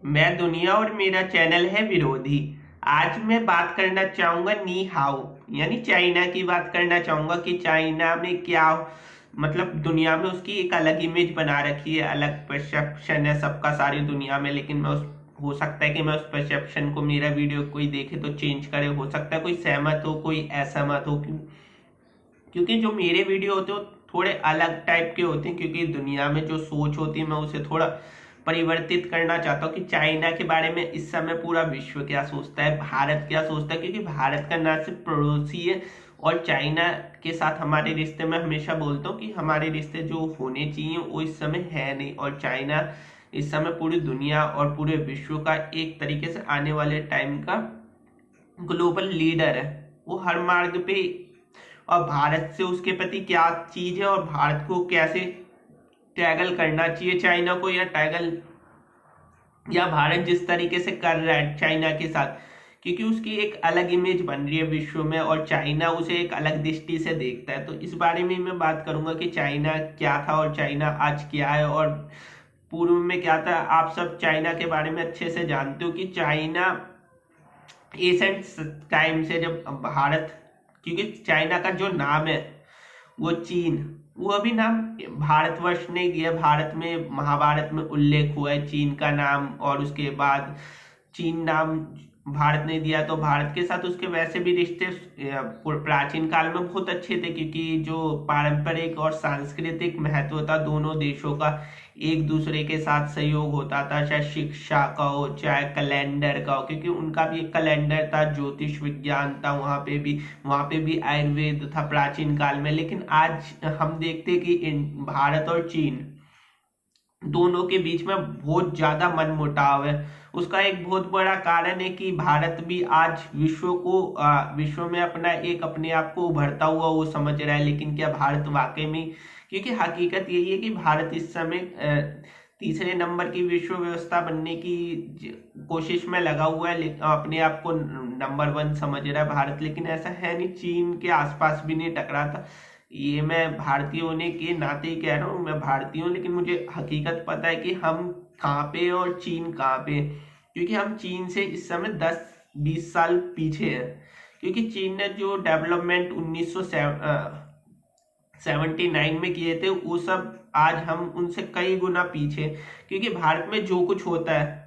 मैं दुनिया और मेरा चैनल है विरोधी। आज मैं बात करना चाहूंगा नी हाउ यानी चाइना की बात करना चाहूंगा कि चाइना में क्या मतलब दुनिया में उसकी एक अलग इमेज बना रखी है, अलग परसेप्शन है सबका सारी दुनिया में। लेकिन मैं उस हो सकता है कि मैं उस परसेप्शन को, मेरा वीडियो कोई देखे तो चेंज करे, हो सकता है कोई सहमत हो कोई असहमत हो। क्योंकि जो मेरे वीडियो होते हैं वो थोड़े अलग टाइप के होते हैं, क्योंकि दुनिया में जो सोच होती है मैं उसे थोड़ा परिवर्तित करना चाहता हूँ कि चाइना के बारे में इस समय पूरा विश्व क्या सोचता है, भारत क्या सोचता है। क्योंकि भारत का ना सिर्फ पड़ोसी है, और चाइना के साथ हमारे रिश्ते में हमेशा बोलता हूँ कि हमारे रिश्ते जो होने चाहिए वो इस समय है नहीं। और चाइना इस समय पूरी दुनिया और पूरे विश्व का एक तरीके से आने वाले टाइम का ग्लोबल लीडर है। वो हर मार्ग पे, और भारत से उसके प्रति क्या चीज है और भारत को कैसे टैगल करना चाहिए चाइना को, या टैगल या भारत जिस तरीके से कर रहा है चाइना के साथ। क्योंकि उसकी एक अलग इमेज बन रही है विश्व में और चाइना उसे एक अलग दृष्टि से देखता है। तो इस बारे में मैं बात करूंगा कि चाइना क्या था और चाइना आज क्या है, और पूर्व में क्या था। आप सब चाइना के बारे में अच्छे से जानते हो कि चाइना एशियंट टाइम से जब भारत, क्योंकि चाइना का जो नाम है वो चीन, वो अभी नाम भारतवर्ष ने दिया। भारत में महाभारत में उल्लेख हुआ है चीन का नाम, और उसके बाद चीन नाम भारत ने दिया। तो भारत के साथ उसके वैसे भी रिश्ते प्राचीन काल में बहुत अच्छे थे, क्योंकि जो पारंपरिक और सांस्कृतिक महत्व था दोनों देशों का, एक दूसरे के साथ सहयोग होता था, चाहे शिक्षा का हो चाहे कैलेंडर का हो। क्योंकि उनका भी एक कैलेंडर था, ज्योतिष विज्ञान था, वहां पे भी आयुर्वेद था प्राचीन काल में। लेकिन आज हम देखते कि भारत और चीन दोनों के बीच में बहुत ज्यादा मनमुटाव है। उसका एक बहुत बड़ा कारण है कि भारत भी आज विश्व में अपना एक अपने आप को उभरता हुआ वो समझ रहा है। लेकिन क्या भारत वाकई में, क्योंकि हकीकत यही है कि भारत इस समय तीसरे नंबर की विश्व व्यवस्था बनने की कोशिश में लगा हुआ है, अपने आप को नंबर वन समझ रहा है भारत। लेकिन ऐसा है नहीं, चीन के आसपास भी नहीं टकरा था। ये मैं भारतीय होने के नाते ही कह रहा हूँ, मैं भारतीय हूँ, लेकिन मुझे हकीकत पता है कि हम कहाँ पे हैं और चीन कहाँ पे है। क्योंकि हम चीन से इस समय 10-20 साल पीछे हैं। क्योंकि चीन ने जो डेवलपमेंट 1979 में किए थे वो सब आज हम उनसे कई गुना पीछे। क्योंकि भारत में जो कुछ होता है,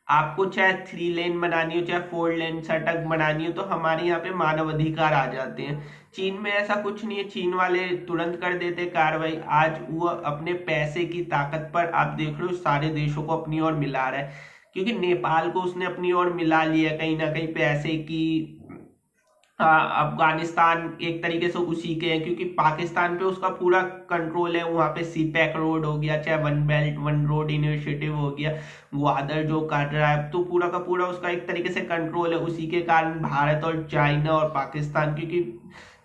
आपको चाहे 3 लेन बनानी हो चाहे 4 लेन सड़क बनानी हो, तो हमारे यहाँ पे मानव अधिकार आ जाते हैं। चीन में ऐसा कुछ नहीं है, चीन वाले तुरंत कर देते कार्रवाई। आज वो अपने पैसे की ताकत पर आप देख लो सारे देशों को अपनी ओर मिला रहा है। क्योंकि नेपाल को उसने अपनी ओर मिला लिया कहीं ना कहीं पैसे की। अफगानिस्तान एक तरीके से उसी के हैं, क्योंकि पाकिस्तान पे उसका पूरा कंट्रोल है। वहां पे सीपैक रोड हो गया, चाहे one belt one road initiative हो गया, ग्वादर जो कर रहा है, तो पूरा का पूरा उसका एक तरीके से कंट्रोल है। उसी के कारण भारत और चाइना और पाकिस्तान, क्योंकि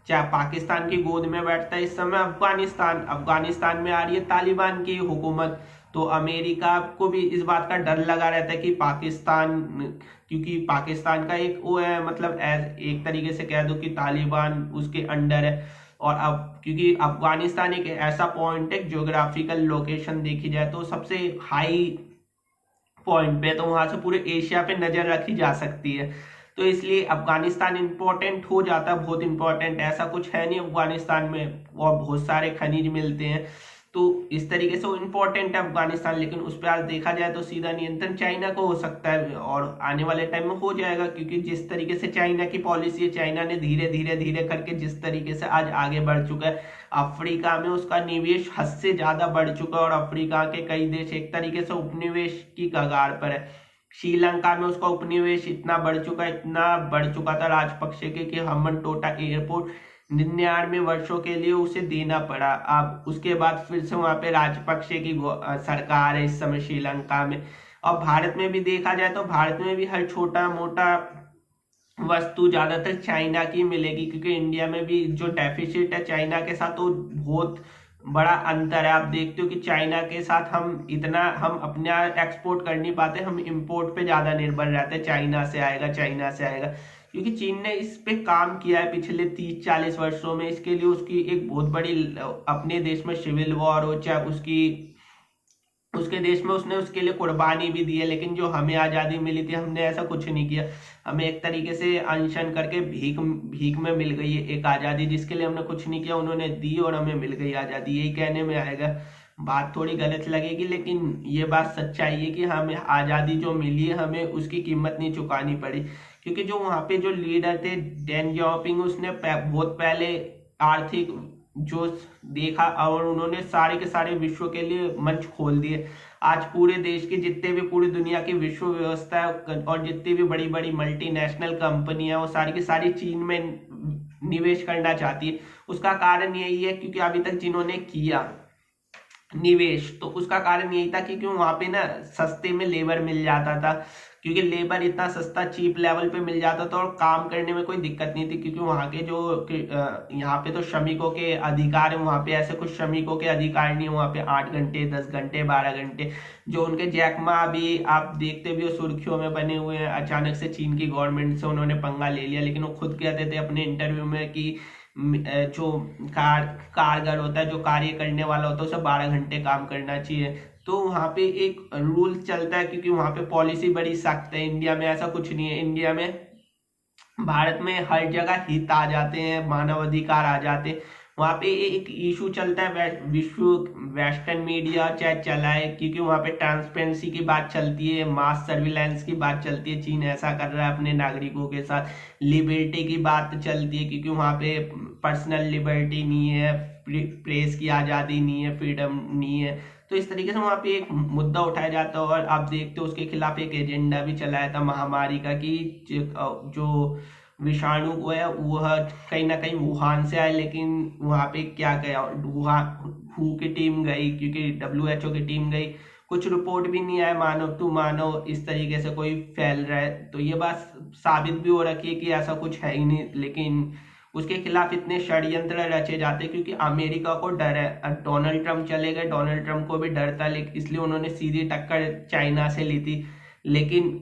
चाहे पाकिस्तान की गोद में बैठता है इस समय अफगानिस्तान, अफगानिस्तान में आ रही है तालिबान की हुकूमत। तो अमेरिका को भी इस बात का डर लगा रहता है कि पाकिस्तान, क्योंकि पाकिस्तान का एक वो है, मतलब एक तरीके से कह दो कि तालिबान उसके अंडर है। और अब क्योंकि अफगानिस्तान एक ऐसा पॉइंट है, ज्योग्राफिकल लोकेशन देखी जाए तो सबसे हाई पॉइंट पे, तो वहां से पूरे एशिया पे नजर रखी जा सकती है। तो इसलिए अफगानिस्तान इंपॉर्टेंट हो जाता है, बहुत इंपॉर्टेंट। ऐसा कुछ है नहीं अफगानिस्तान में, और बहुत सारे खनिज मिलते हैं। तो इस तरीके से वो इंपॉर्टेंट है अफगानिस्तान। लेकिन उस पर आज देखा जाए तो सीधा नियंत्रण चाइना को हो सकता है, और आने वाले टाइम में हो जाएगा। क्योंकि जिस तरीके से चाइना की पॉलिसी है, चाइना ने धीरे धीरे धीरे करके जिस तरीके से आज आगे बढ़ चुका है, अफ्रीका में उसका निवेश हद से ज्यादा बढ़ चुका है, और अफ्रीका के कई देश एक तरीके से उपनिवेश की कगार पर है। श्रीलंका में उसका उपनिवेश इतना बढ़ चुका है, इतना बढ़ चुका था राजपक्षे के कि हम्बन टोटा एयरपोर्ट 99 वर्षों के लिए उसे देना पड़ा। अब उसके बाद फिर से वहां पे राजपक्षे की सरकार है इस समय श्रीलंका में। और भारत में भी देखा जाए तो भारत में भी हर छोटा मोटा वस्तु ज्यादातर चाइना की मिलेगी। क्योंकि इंडिया में भी जो डेफिसिट है चाइना के साथ, तो बहुत बड़ा अंतर है। आप देखते हो कि चाइना के साथ हम अपना एक्सपोर्ट कर नहीं पाते, हम इंपोर्ट पे ज्यादा निर्भर रहते हैं, चाइना से आएगा चाइना से आएगा। क्योंकि चीन ने इस पे काम किया है पिछले 30-40 वर्षों में। इसके लिए उसकी एक बहुत बड़ी अपने देश में सिविल वॉर हो, चाहे उसकी उसके देश में उसने उसके लिए कुर्बानी भी दी है, लेकिन जो हमें आज़ादी मिली थी हमने ऐसा कुछ नहीं किया। हमें एक तरीके से अनशन करके भीख भीख में मिल गई है एक आज़ादी, जिसके लिए हमने कुछ नहीं किया, उन्होंने दी और हमें मिल गई आज़ादी, यही कहने में आएगा। बात थोड़ी गलत लगेगी, लेकिन ये बात सच्चाई है कि हमें आज़ादी जो मिली है हमें उसकी कीमत नहीं चुकानी पड़ी। क्योंकि जो वहाँ पे जो लीडर थे डेन जियाओपिंग, उसने बहुत पहले आर्थिक जो देखा और उन्होंने सारे के सारे विश्व के लिए मंच खोल दिए। आज पूरे देश की जितने भी पूरी दुनिया की विश्व व्यवस्था है और जितनी भी बड़ी बड़ी मल्टीनेशनल कंपनी है वो सारी की सारी चीन में निवेश करना चाहती है। उसका कारण यही है क्योंकि अभी तक जिन्होंने किया निवेश, तो उसका कारण यही था क्योंकि वहां पे ना सस्ते में लेबर मिल जाता था, क्योंकि लेबर इतना सस्ता चीप लेवल पे मिल जाता था और काम करने में कोई दिक्कत नहीं थी। क्योंकि वहाँ के जो यहाँ पे तो श्रमिकों के अधिकार है, वहाँ पे ऐसे कुछ श्रमिकों के अधिकार नहीं है। वहाँ पे 8 घंटे 10 घंटे 12 घंटे जो उनके जैकमा अभी आप देखते भी हो सुर्खियों में बने हुए हैं। अचानक से चीन की गवर्नमेंट से उन्होंने पंगा ले लिया, लेकिन वो खुद कहते थे अपने इंटरव्यू में कि जो कारगर होता है, जो कार्य करने वाला होता है, उसे 12 घंटे काम करना चाहिए। तो वहाँ पे एक रूल चलता है क्योंकि वहाँ पे पॉलिसी बड़ी सख्त है। इंडिया में ऐसा कुछ नहीं है। इंडिया में भारत में हर जगह हित आ जाते हैं, मानव अधिकार आ जाते हैं। वहाँ पे एक इशू चलता है, विश्व वेस्टर्न मीडिया चाहे चलाए, क्योंकि वहाँ पे ट्रांसपेरेंसी की बात चलती है, मास सर्विलांस की बात चलती है, चीन ऐसा कर रहा है अपने नागरिकों के साथ। लिबर्टी की बात चलती है क्योंकि वहाँ पे पर्सनल लिबर्टी नहीं है, प्रेस की आज़ादी नहीं है, फ्रीडम नहीं है। तो इस तरीके से वहाँ पे एक मुद्दा उठाया जाता है और आप देखते हो उसके खिलाफ एक एजेंडा भी चलाया था महामारी का कि जो विषाणु को है वह कहीं ना कहीं वुहान से आए। लेकिन वहाँ पे क्या गया, वुहान हु की टीम गई, क्योंकि WHO की टीम गई, कुछ रिपोर्ट भी नहीं आया मानव टू मानव इस तरीके से कोई फैल रहा है। तो ये बात साबित भी हो रखी है कि ऐसा कुछ है ही नहीं, लेकिन उसके खिलाफ इतने षड्यंत्र रचे जाते क्योंकि अमेरिका को डर है। डोनाल्ड ट्रंप चले गए, डोनाल्ड ट्रंप को भी डर था, लेकिन इसलिए उन्होंने सीधी टक्कर चाइना से ली थी। लेकिन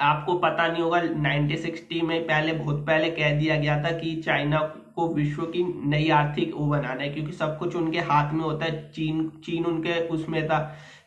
आपको पता नहीं होगा 1960 में पहले बहुत पहले कह दिया गया था कि चाइना को विश्व की नई आर्थिक वो बनाना है, क्योंकि सब कुछ उनके हाथ में होता है। चीन चीन उनके उसमें था,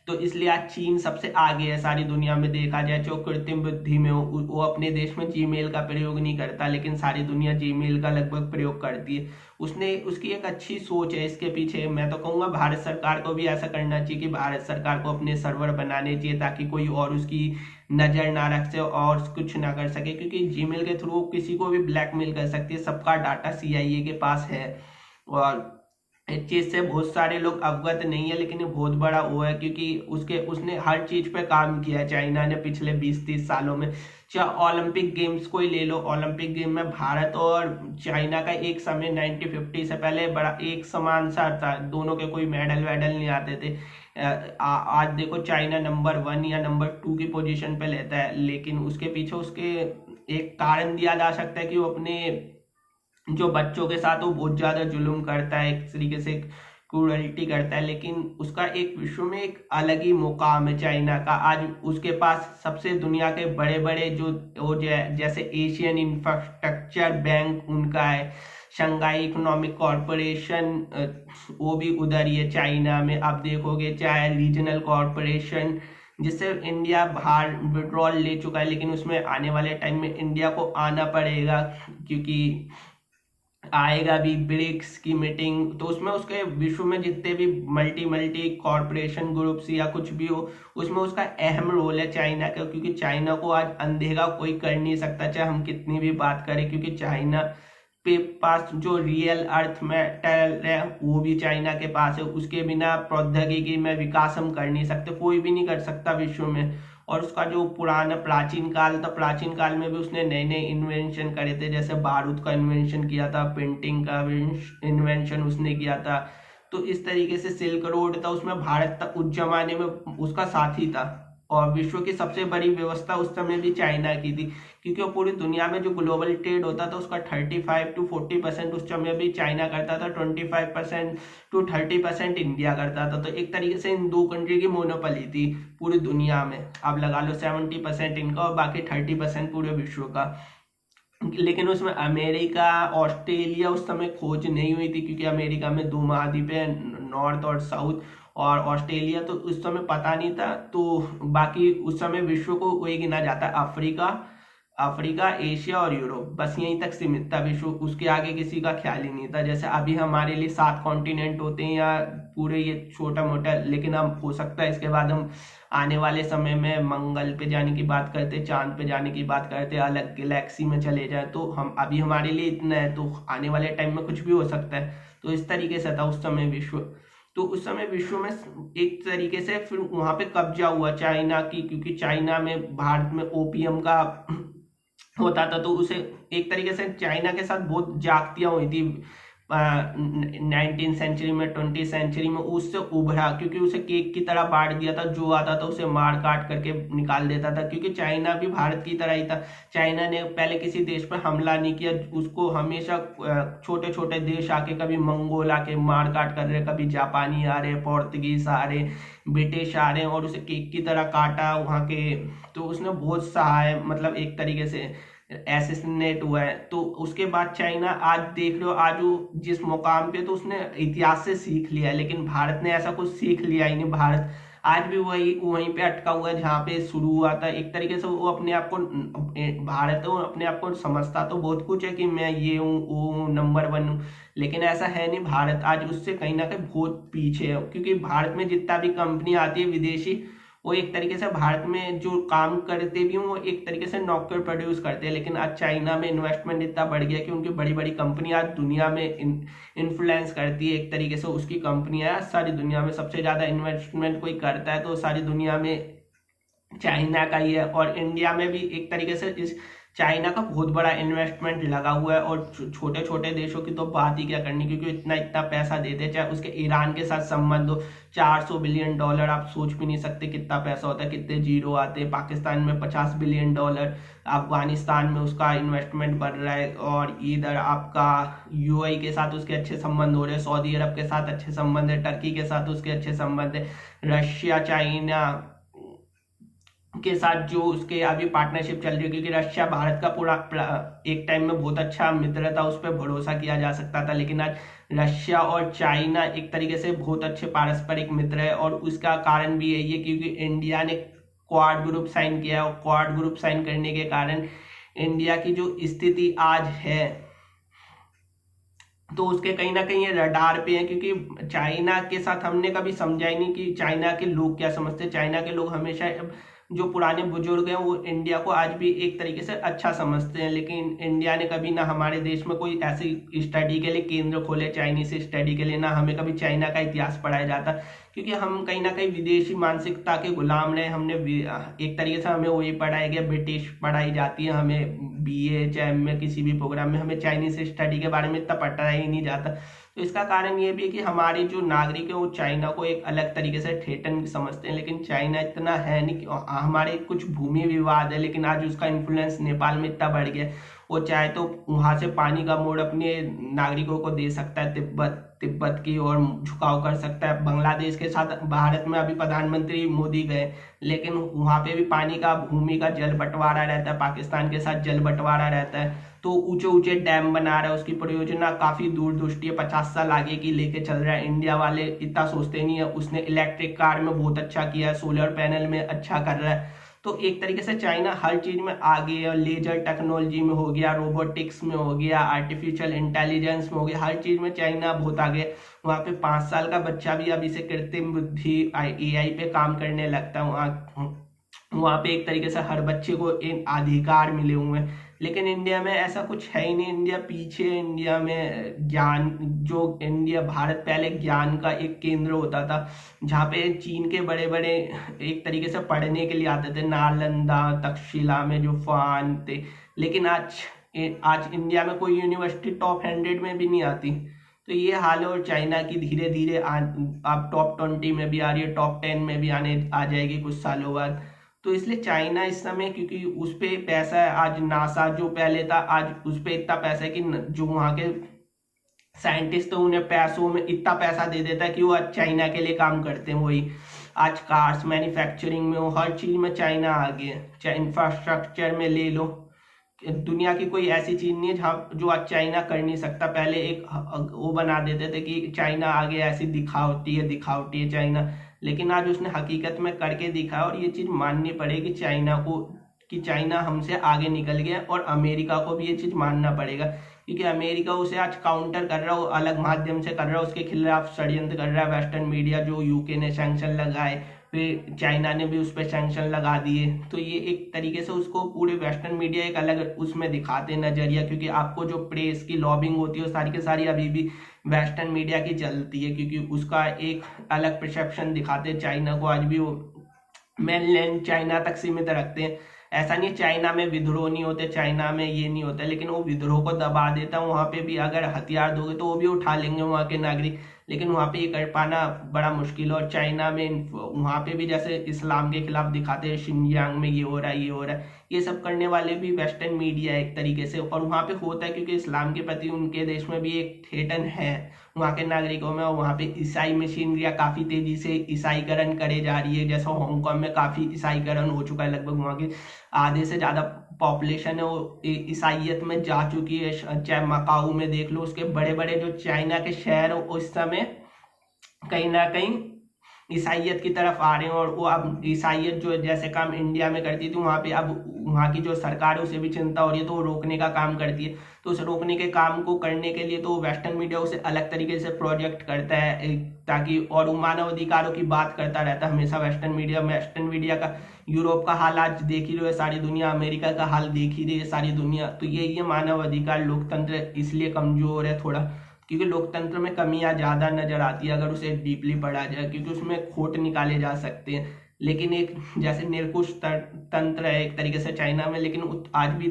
तो इसलिए आज चीन सबसे आगे है सारी दुनिया में। देखा जाए जो कृत्रिम बुद्धि में वो अपने देश में जीमेल का प्रयोग नहीं करता, लेकिन सारी दुनिया जीमेल का लगभग प्रयोग करती है। उसने उसकी एक अच्छी सोच है इसके पीछे। मैं तो कहूँगा भारत सरकार को भी ऐसा करना चाहिए कि भारत सरकार को अपने सर्वर बनाने चाहिए ताकि कोई और उसकी नजर ना रख सके और कुछ ना कर सके, क्योंकि जीमेल के थ्रू किसी को भी ब्लैकमेल कर सकती है। सबका डाटा CIA के पास है और इस चीज से बहुत सारे लोग अवगत नहीं है, लेकिन ये बहुत बड़ा वो है क्योंकि उसने हर चीज पे काम किया है चाइना ने पिछले 20-30 सालों में। चाहे ओलंपिक गेम्स को ही ले लो, ओलंपिक गेम में भारत और चाइना का एक समय 1950 से पहले बड़ा एक समान सा था, दोनों के कोई मेडल वेडल नहीं आते थे। आज देखो चाइना नंबर 1 या नंबर 2 की पोजीशन पे लेता है, लेकिन उसके पीछे उसके एक कारण दिया जा सकता है कि वो अपने जो बच्चों के साथ वो बहुत ज्यादा जुल्म करता है, एक तरीके से क्रूरल्टी करता है। लेकिन उसका एक विश्व में एक अलग ही मुकाम है चाइना का। आज उसके पास सबसे दुनिया के बड़े बड़े जो वो जैसे एशियन इंफ्रास्ट्रक्चर बैंक उनका है, शंघाई इकोनॉमिक कॉरपोरेशन वो भी उधर ही है चाइना में। आप देखोगे चाहे रीजनल कॉरपोरेशन जिससे इंडिया बाहर विड्रॉल ले चुका है, लेकिन उसमें आने वाले टाइम में इंडिया को आना पड़ेगा क्योंकि आएगा भी ब्रिक्स की मीटिंग। तो उसमें उसके विश्व में जितने भी मल्टी मल्टी कॉरपोरेशन ग्रुप्स या कुछ भी हो, उसमें उसका अहम रोल है चाइना का, क्योंकि चाइना को आज अंधेरा कोई कर नहीं सकता चाहे हम कितनी भी बात करें। क्योंकि चाइना पे पास जो रियल अर्थ मेटल है वो भी चाइना के पास है, उसके बिना प्रौद्योगिकी में विकास हम कर नहीं सकते, कोई भी नहीं कर सकता विश्व में। और उसका जो पुराना प्राचीन काल था, प्राचीन काल में भी उसने नए नए इन्वेंशन करे थे, जैसे बारूद का इन्वेंशन किया था, पेंटिंग का इन्वेंशन उसने किया था। तो इस तरीके से सिल्क रोड था, उसमें भारत तक उस जमाने में उसका साथी था। और विश्व की सबसे बड़ी व्यवस्था उस समय भी चाइना की थी, क्योंकि वो पूरी दुनिया में जो ग्लोबल ट्रेड होता था उसका 35 to 40% उस समय भी चाइना करता था, 25% to 30% इंडिया करता था। तो एक तरीके से इन दो कंट्री की मोनोपोली थी पूरी दुनिया में। अब लगा लो 70% इनका और बाकी 30% पूरे विश्व का। लेकिन उसमें अमेरिका ऑस्ट्रेलिया उस समय खोज नहीं हुई थी, क्योंकि अमेरिका में दो महाद्वीप है, नॉर्थ और साउथ, और ऑस्ट्रेलिया तो उस समय पता नहीं था। तो बाकी उस समय विश्व को वही गिना जाता है, अफ्रीका, अफ्रीका, एशिया और यूरोप, बस यहीं तक सीमित था विश्व, उसके आगे किसी का ख्याल ही नहीं था। जैसे अभी हमारे लिए 7 कॉन्टिनेंट होते हैं या पूरे ये छोटा मोटा, लेकिन हम हो सकता है इसके बाद हम आने वाले समय में मंगल पे जाने की बात करते, चांद पे जाने की बात करते, अलग गैलेक्सी में चले जाए, तो हम अभी हमारे लिए इतना है, तो आने वाले टाइम में कुछ भी हो सकता है। तो इस तरीके से था उस समय विश्व। तो उस समय विश्व में एक तरीके से फिर वहां पे कब्जा हुआ चाइना की, क्योंकि चाइना में, भारत में ओपियम का होता था, तो उसे एक तरीके से चाइना के साथ बहुत जागतियां हुई थी 19 सेंचुरी में, 20 सेंचुरी में, उससे उभरा, क्योंकि उसे केक की तरह बांट दिया था, जो आता था उसे मार काट करके निकाल देता था, क्योंकि चाइना भी भारत की तरह ही था। चाइना ने पहले किसी देश पर हमला नहीं किया, उसको हमेशा छोटे छोटे देश आके, कभी मंगोल आके मार काट कर रहे, कभी जापानी आ रहे, पोर्तुगीज आ रहे, ब्रिटिश आ रहे हैं, और उसे केक की तरह काटा वहाँ के। तो उसने बहुत सहाय, मतलब एक तरीके से एसेसिनेट हुआ है। तो उसके बाद चाइना आज देख रहे हो, आज वो जिस मुकाम पे, तो उसने इतिहास से सीख लिया है, लेकिन भारत ने ऐसा कुछ सीख लिया ही नहीं। भारत आज भी वही वहीं पे अटका हुआ है जहाँ पे शुरू हुआ था। एक तरीके से वो अपने आप को, भारत है, वो अपने आप को समझता तो बहुत कुछ है कि मैं ये हूँ, वो हूँ, नंबर 1 हूँ, लेकिन ऐसा है नहीं। भारत आज उससे कहीं ना कहीं बहुत पीछे है, क्योंकि भारत में जितना भी कंपनी आती है विदेशी, वो एक तरीके से भारत में जो काम करते भी हूँ, वो एक तरीके से नौकर प्रोड्यूस करते हैं। लेकिन आज चाइना में इन्वेस्टमेंट इतना बढ़ गया कि उनकी बड़ी बड़ी कंपनी आज दुनिया में इन्फ्लुएंस करती है। एक तरीके से उसकी कंपनियां सारी दुनिया में, सबसे ज्यादा इन्वेस्टमेंट कोई करता है तो सारी दुनिया में चाइना का ही है। और इंडिया में भी एक तरीके से इस चाइना का बहुत बड़ा इन्वेस्टमेंट लगा हुआ है, और छोटे छोटे देशों की तो बात ही क्या करनी, क्योंकि इतना इतना पैसा देते, चाहे उसके ईरान के साथ संबंध हो, $400 बिलियन, आप सोच भी नहीं सकते कितना पैसा होता है, कितने जीरो आते हैं। पाकिस्तान में $50 बिलियन, अफगानिस्तान में उसका इन्वेस्टमेंट बढ़ रहा है, और इधर आपका यूएई के साथ उसके अच्छे संबंध हो रहे हैं, सऊदी अरब के साथ अच्छे संबंध है, टर्की के साथ उसके अच्छे संबंध है, रशिया चाइना के साथ जो उसके अभी पार्टनरशिप चल रही है, क्योंकि रशिया भारत का पूरा एक टाइम में बहुत अच्छा मित्र था, उस पर भरोसा किया जा सकता था। लेकिन आज रशिया और चाइना एक तरीके से बहुत अच्छे पारस्परिक मित्र है, और उसका कारण भी यही है क्योंकि इंडिया ने क्वाड ग्रुप साइन किया, और क्वाड ग्रुप साइन करने के कारण इंडिया की जो स्थिति आज है, तो उसके कहीं ना कहीं ये रडार पे है। क्योंकि चाइना के साथ हमने कभी समझा ही नहीं कि चाइना के लोग क्या समझते हैं। चाइना के लोग हमेशा, जो पुराने बुजुर्ग हैं, वो इंडिया को आज भी एक तरीके से अच्छा समझते हैं, लेकिन इंडिया ने कभी ना हमारे देश में कोई ऐसी स्टडी के लिए केंद्र खोले, चाइनीज स्टडी के लिए, ना हमें कभी चाइना का इतिहास पढ़ाया जाता, क्योंकि हम कहीं ना कहीं विदेशी मानसिकता के गुलाम रहे। हमने एक तरीके से हमें वही पढ़ाया गया, ब्रिटिश पढ़ाई जाती है हमें, बीए चाहे में किसी भी प्रोग्राम में हमें चाइनीज स्टडी के बारे में इतना पढ़ाया ही नहीं जाता। तो इसका कारण ये भी है कि हमारे जो नागरिक है वो चाइना को एक अलग तरीके से ठेठन समझते हैं, लेकिन चाइना इतना है नहीं। हमारे कुछ भूमि विवाद है, लेकिन आज उसका इन्फ्लुएंस नेपाल में इतना बढ़ गया, वो चाहे तो वहां से पानी का मोड़ अपने नागरिकों को दे सकता है, तिब्बत की ओर झुकाव कर सकता है। बांग्लादेश के साथ भारत में अभी प्रधानमंत्री मोदी गए, लेकिन वहां पे भी पानी का, भूमि का जल बंटवारा रहता है, पाकिस्तान के साथ जल बंटवारा रहता है। तो ऊंचे ऊंचे डैम बना रहा है, उसकी परियोजना काफी दूरदृष्टि है, 50 साल आगे की लेके चल रहा है। इंडिया वाले इतना सोचते नहीं है। उसने इलेक्ट्रिक कार में बहुत अच्छा किया है, सोलर पैनल में अच्छा कर रहा है। तो एक तरीके से चाइना हर चीज में आगे है, लेजर टेक्नोलॉजी में हो गया, रोबोटिक्स में हो गया, आर्टिफिशियल इंटेलिजेंस में हो गया, हर चीज में चाइना बहुत आगे। वहां पे 5 साल का बच्चा भी अभी से कृत्रिम बुद्धि एआई पे काम करने लगता है। वहां पे एक तरीके से हर बच्चे को इन अधिकार मिले हुए हैं। लेकिन इंडिया में ऐसा कुछ है ही नहीं, इंडिया पीछे है। इंडिया में ज्ञान, जो इंडिया, भारत पहले ज्ञान का एक केंद्र होता था, जहाँ पे चीन के बड़े बड़े एक तरीके से पढ़ने के लिए आते थे, नालंदा तक्षशिला में जो फान थे। लेकिन आज आज इंडिया में कोई यूनिवर्सिटी टॉप 100 में भी नहीं आती। तो ये हाल है। और चाइना की धीरे धीरे आप टॉप 20 में भी आ रही है, टॉप 10 में भी आ जाएगी कुछ सालों बाद। तो इसलिए चाइना इस समय, क्योंकि उस पे पैसा है, आज नासा जो पहले था, आज उस पे इतना पैसा है कि जो वहां के साइंटिस्ट है उन्हें पैसों में इतना पैसा दे देता है कि वो आज चाइना के लिए काम करते हैं। वही आज कार्स मैन्युफैक्चरिंग में हो, हर चीज में चाइना आगे है। चाहे इंफ्रास्ट्रक्चर में ले लो, दुनिया की कोई ऐसी चीज नहीं है जहाँ जो आज चाइना कर नहीं सकता। पहले एक वो बना देते थे कि चाइना आगे ऐसी दिखावटी है चाइना, लेकिन आज उसने हकीकत में करके दिखा और ये चीज माननी पड़ेगी चाइना को कि चाइना हमसे आगे निकल गया, और अमेरिका को भी ये चीज मानना पड़ेगा क्योंकि अमेरिका उसे आज काउंटर कर रहा है, वो अलग माध्यम से कर रहा है, उसके खिलाफ षड्यंत्र कर रहा है। वेस्टर्न मीडिया जो यूके ने सैंक्शन लगाए, फिर चाइना ने भी उस पर सैंक्शन लगा दिए, तो ये एक तरीके से उसको पूरे वेस्टर्न मीडिया एक अलग उसमें दिखाते नजरिया, क्योंकि आपको जो प्रेस की लॉबिंग होती है वो सारी की सारी अभी भी वेस्टर्न मीडिया की चलती है, क्योंकि उसका एक अलग परसेप्शन दिखाते हैं चाइना को। आज भी वो मेनलैंड चाइना तक सीमित रखते हैं। ऐसा नहीं चाइना में विद्रोह नहीं होते, चाइना में ये नहीं होता, लेकिन वो विद्रोह को दबा देता है। वहां पे भी अगर हथियार दोगे तो वो भी उठा लेंगे वहां के नागरिक, लेकिन वहां पे ये कर पाना बड़ा मुश्किल है। और चाइना में वहां पे भी जैसे इस्लाम के खिलाफ दिखाते हैं, शिनजियांग में ये हो रहा है ये हो रहा है, ये सब करने वाले भी वेस्टर्न मीडिया है एक तरीके से। और वहां पे होता है क्योंकि इस्लाम के प्रति उनके देश में भी एक ठेठन है वहाँ के नागरिकों में, और वहाँ पे ईसाई मशीनरियाँ काफ़ी तेजी से ईसाईकरण करे जा रही है। जैसे हांगकांग में काफ़ी ईसाईकरण हो चुका है, लगभग वहाँ के आधे से ज़्यादा पॉपुलेशन है वो ईसाइयत में जा चुकी है। चाहे मकाऊ में देख लो, उसके बड़े बड़े जो चाइना के शहर उस समय कहीं ना कहीं ईसाइयत की तरफ आ रहे हैं। और वो अब ईसाइयत जो जैसे काम इंडिया में करती थी वहाँ पे अब वहाँ की जो सरकार है उसे भी चिंता हो रही है, तो वो रोकने का काम करती है। तो उस रोकने के काम को करने के लिए तो वेस्टर्न मीडिया उसे अलग तरीके से प्रोजेक्ट करता है ताकि, और वो मानव अधिकारों की बात करता रहता है हमेशा वेस्टर्न मीडिया का। यूरोप का हाल आज देख ही रहे हो सारी दुनिया, अमेरिका का हाल देख ही रही है सारी दुनिया। तो ये मानव अधिकार लोकतंत्र इसलिए कमजोर है थोड़ा, क्योंकि लोकतंत्र में कमियां ज्यादा नजर आती है अगर उसे डीपली पढ़ा जाए, क्योंकि उसमें खोट निकाले जा सकते हैं। लेकिन एक जैसे निरंकुश तंत्र है एक तरीके से चाइना में, लेकिन आज भी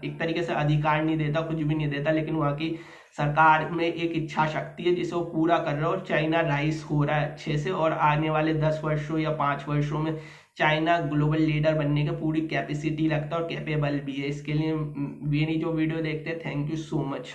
एक तरीके से अधिकार नहीं देता, कुछ भी नहीं देता, लेकिन वहाँ की सरकार में एक इच्छा शक्ति है जिसे वो पूरा कर रहा है। और चाइना राइस हो रहा है अच्छे से, और आने वाले 10 वर्षों या 5 वर्षों में चाइना ग्लोबल लीडर बनने की पूरी कैपेसिटी रखता है और कैपेबल भी है। इसके लिए मेरी जो वीडियो देखते हैं, थैंक यू सो मच।